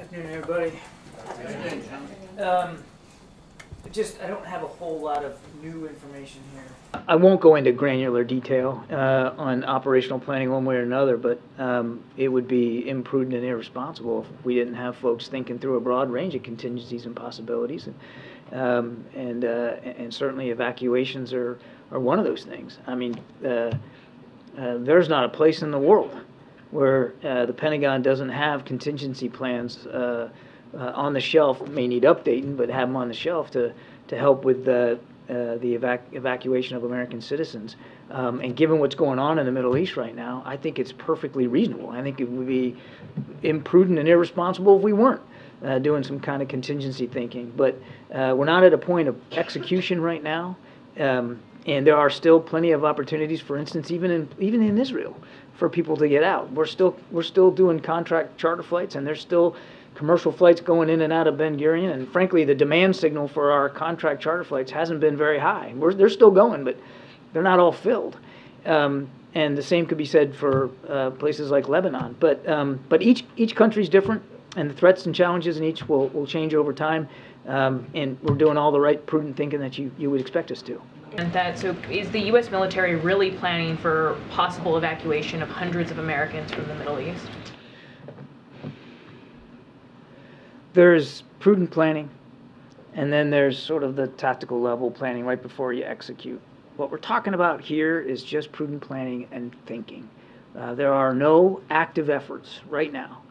Afternoon, everybody. I don't have a whole lot of new information here. I won't go into granular detail on operational planning one way or another, but it would be imprudent and irresponsible if we didn't have folks thinking through a broad range of contingencies and possibilities, and certainly evacuations are one of those things. I mean, there's not a place in the world where the Pentagon doesn't have contingency plans on the shelf. May need updating, but have them on the shelf to help with the evacuation of American citizens. And given what's going on in the Middle East right now, I think it's perfectly reasonable. I think it would be imprudent and irresponsible if we weren't doing some kind of contingency thinking. But we're not at a point of execution right now. And there are still plenty of opportunities, for instance, even in Israel, for people to get out. We're still doing contract charter flights, and there's still commercial flights going in and out of Ben Gurion. And frankly, the demand signal for our contract charter flights hasn't been very high. They're still going, but they're not all filled. And the same could be said for places like Lebanon. But each country's different, and the threats and challenges in each will change over time. And we're doing all the right prudent thinking that you would expect us to. And so is the U.S. military really planning for possible evacuation of hundreds of Americans from the Middle East? There's prudent planning, and then there's sort of the tactical level planning right before you execute. What we're talking about here is just prudent planning and thinking. There are no active efforts right now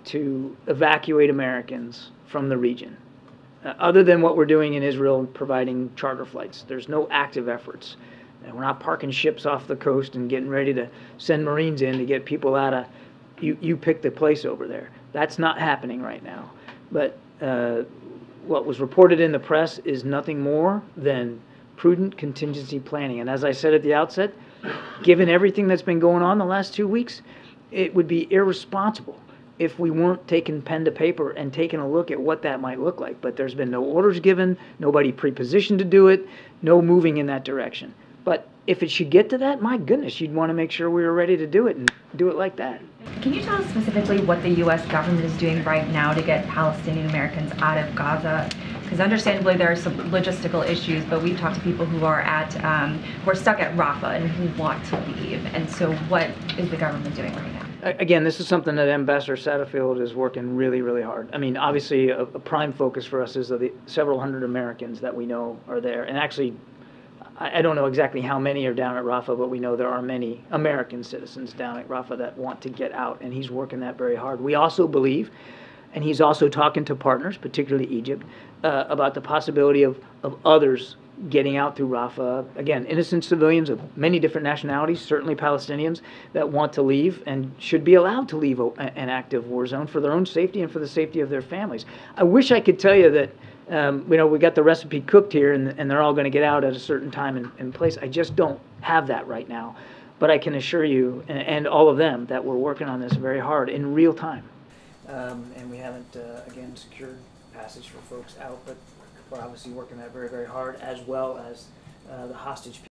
to evacuate Americans from the region. Other than what we're doing in Israel, providing charter flights. There's no active efforts. And we're not parking ships off the coast and getting ready to send Marines in to get people out of, you pick the place over there. That's not happening right now. But what was reported in the press is nothing more than prudent contingency planning. And as I said at the outset, given everything that's been going on the last 2 weeks, it would be irresponsible if we weren't taking pen to paper and taking a look at what that might look like. But there's been no orders given, nobody prepositioned to do it, no moving in that direction. But if it should get to that, my goodness, you'd want to make sure we were ready to do it and do it like that. Can you tell us specifically what the U.S. government is doing right now to get Palestinian Americans out of Gaza? Because understandably there are some logistical issues, but we've talked to people who are stuck at Rafah and who want to leave. And so what is the government doing right now? Again, this is something that Ambassador Satterfield is working really, really hard. I mean, obviously, a prime focus for us is the several hundred Americans that we know are there. And actually, I don't know exactly how many are down at Rafah, but we know there are many American citizens down at Rafah that want to get out, and he's working that very hard. We also believe, and he's also talking to partners, particularly Egypt, about the possibility of others getting out through Rafah. Again, innocent civilians of many different nationalities, certainly Palestinians, that want to leave and should be allowed to leave an active war zone for their own safety and for the safety of their families. I wish I could tell you that we got the recipe cooked here and they're all going to get out at a certain time and place. I just don't have that right now. But I can assure you, and all of them, that we're working on this very hard in real time. And we haven't, again, secured passage for folks out, but we're obviously working that very, very hard, as well as the hostage